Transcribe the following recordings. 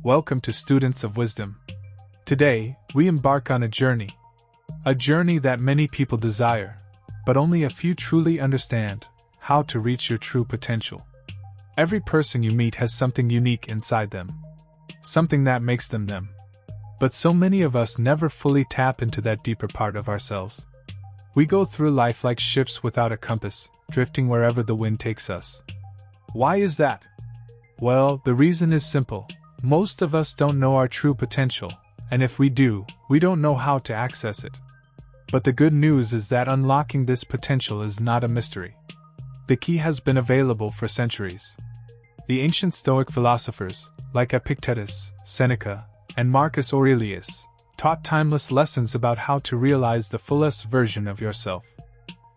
Welcome to Students of Wisdom. Today, we embark on a journey that many people desire, but only a few truly understand how to reach your true potential. Every person you meet has something unique inside them, something that makes them them. But so many of us never fully tap into that deeper part of ourselves. We go through life like ships without a compass, drifting wherever the wind takes us. Why is that? Well, the reason is simple. Most of us don't know our true potential, and if we do, we don't know how to access it. But the good news is that unlocking this potential is not a mystery. The key has been available for centuries. The ancient Stoic philosophers, like Epictetus, Seneca, and Marcus Aurelius, taught timeless lessons about how to realize the fullest version of yourself.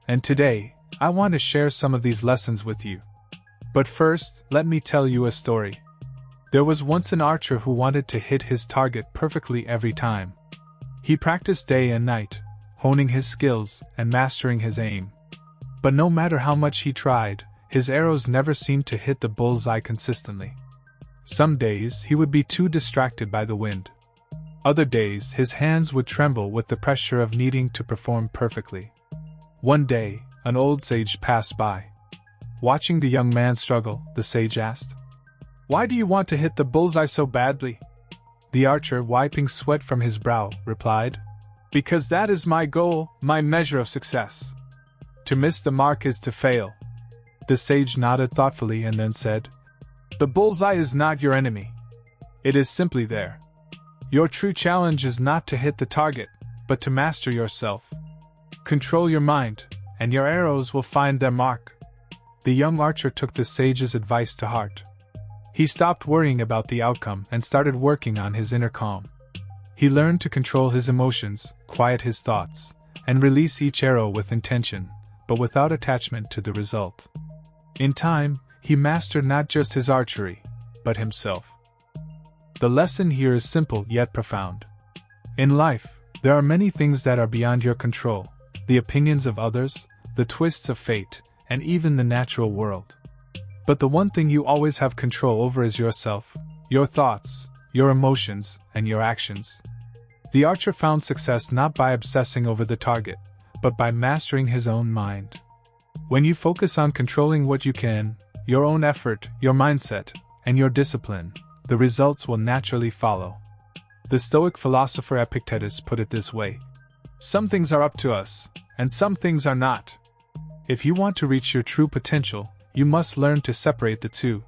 And today, I want to share some of these lessons with you. But first, let me tell you a story. There was once an archer who wanted to hit his target perfectly every time. He practiced day and night, honing his skills and mastering his aim. But no matter how much he tried, his arrows never seemed to hit the bullseye consistently. Some days he would be too distracted by the wind. Other days his hands would tremble with the pressure of needing to perform perfectly. One day, an old sage passed by. Watching the young man struggle, the sage asked, "Why do you want to hit the bullseye so badly?" The archer, wiping sweat from his brow, replied, "Because that is my goal, my measure of success. To miss the mark is to fail." The sage nodded thoughtfully and then said, "The bullseye is not your enemy. It is simply there. Your true challenge is not to hit the target, but to master yourself. Control your mind, and your arrows will find their mark." The young archer took the sage's advice to heart. He stopped worrying about the outcome and started working on his inner calm. He learned to control his emotions, quiet his thoughts, and release each arrow with intention, but without attachment to the result. In time, he mastered not just his archery, but himself. The lesson here is simple yet profound. In life, there are many things that are beyond your control: the opinions of others, the twists of fate, and even the natural world. But the one thing you always have control over is yourself, your thoughts, your emotions, and your actions. The archer found success not by obsessing over the target, but by mastering his own mind. When you focus on controlling what you can, your own effort, your mindset, and your discipline, the results will naturally follow. The Stoic philosopher Epictetus put it this way: "Some things are up to us, and some things are not." If you want to reach your true potential, you must learn to separate the two.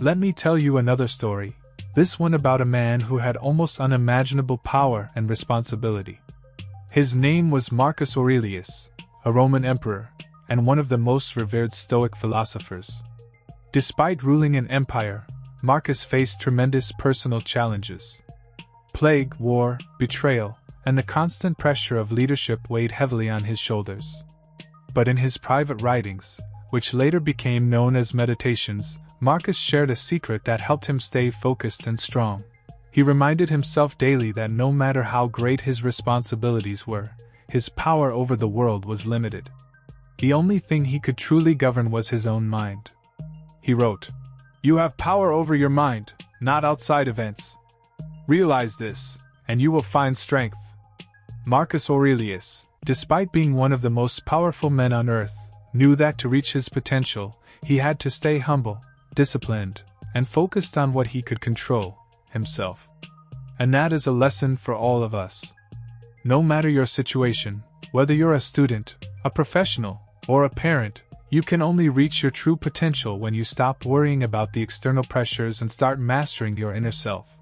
Let me tell you another story, this one about a man who had almost unimaginable power and responsibility. His name was Marcus Aurelius, a Roman emperor, and one of the most revered Stoic philosophers. Despite ruling an empire, Marcus faced tremendous personal challenges. Plague, war, betrayal, and the constant pressure of leadership weighed heavily on his shoulders. But in his private writings, which later became known as Meditations, Marcus shared a secret that helped him stay focused and strong. He reminded himself daily that no matter how great his responsibilities were, his power over the world was limited. The only thing he could truly govern was his own mind. He wrote, "You have power over your mind, not outside events. Realize this, and you will find strength." Marcus Aurelius, despite being one of the most powerful men on earth, knew that to reach his potential, he had to stay humble, disciplined, and focused on what he could control, himself. And that is a lesson for all of us. No matter your situation, whether you're a student, a professional, or a parent, you can only reach your true potential when you stop worrying about the external pressures and start mastering your inner self.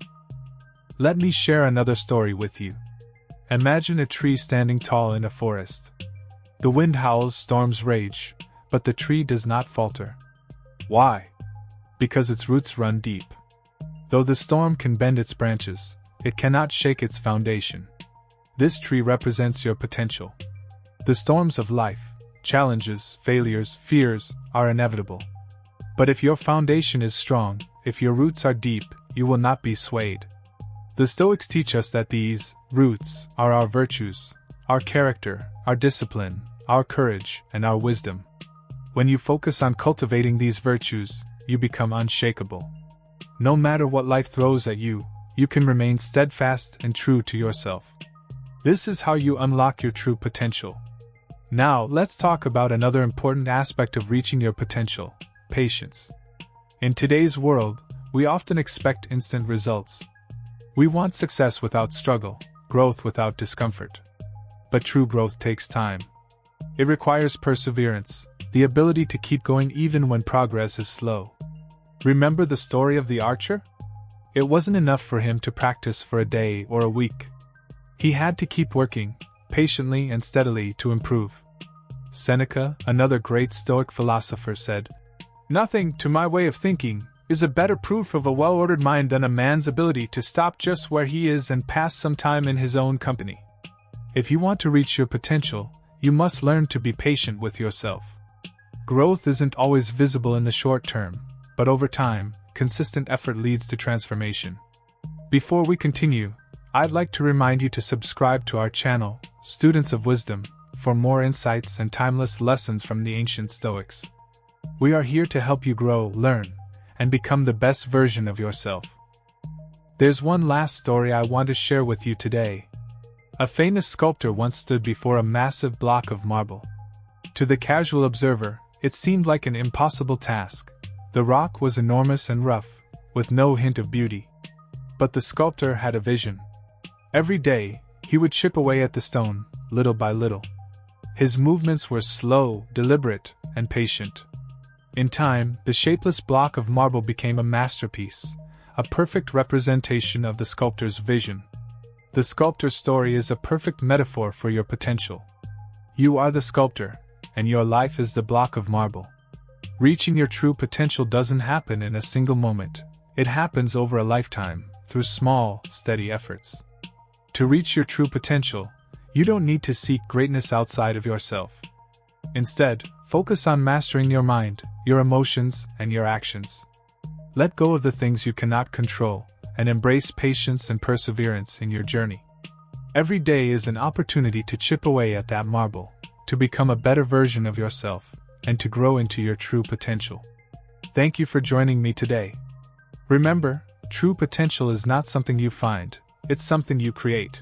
Let me share another story with you. Imagine a tree standing tall in a forest. The wind howls, storms rage, but the tree does not falter. Why? Because its roots run deep. Though the storm can bend its branches, it cannot shake its foundation. This tree represents your potential. The storms of life, challenges, failures, fears, are inevitable. But if your foundation is strong, if your roots are deep, you will not be swayed. The Stoics teach us that these roots are our virtues, our character, our discipline, our courage, and our wisdom. When you focus on cultivating these virtues, you become unshakable. No matter what life throws at you, you can remain steadfast and true to yourself. This is how you unlock your true potential. Now, let's talk about another important aspect of reaching your potential: patience. In today's world, we often expect instant results. We want success without struggle, growth without discomfort. But true growth takes time. It requires perseverance, the ability to keep going even when progress is slow. Remember the story of the archer? It wasn't enough for him to practice for a day or a week. He had to keep working, patiently and steadily, to improve. Seneca, another great Stoic philosopher, said, "Nothing, to my way of thinking, is a better proof of a well-ordered mind than a man's ability to stop just where he is and pass some time in his own company." If you want to reach your potential, you must learn to be patient with yourself. Growth isn't always visible in the short term, but over time, consistent effort leads to transformation. Before we continue, I'd like to remind you to subscribe to our channel, Students of Wisdom, for more insights and timeless lessons from the ancient Stoics. We are here to help you grow, learn, and become the best version of yourself. There's one last story I want to share with you today. A famous sculptor once stood before a massive block of marble. To the casual observer, it seemed like an impossible task. The rock was enormous and rough, with no hint of beauty. But the sculptor had a vision. Every day, he would chip away at the stone, little by little. His movements were slow, deliberate, and patient. In time, the shapeless block of marble became a masterpiece, a perfect representation of the sculptor's vision. The sculptor's story is a perfect metaphor for your potential. You are the sculptor, and your life is the block of marble. Reaching your true potential doesn't happen in a single moment. It happens over a lifetime, through small, steady efforts. To reach your true potential, you don't need to seek greatness outside of yourself. Instead, focus on mastering your mind, your emotions, and your actions. Let go of the things you cannot control, and embrace patience and perseverance in your journey. Every day is an opportunity to chip away at that marble, to become a better version of yourself, and to grow into your true potential. Thank you for joining me today. Remember, true potential is not something you find, it's something you create.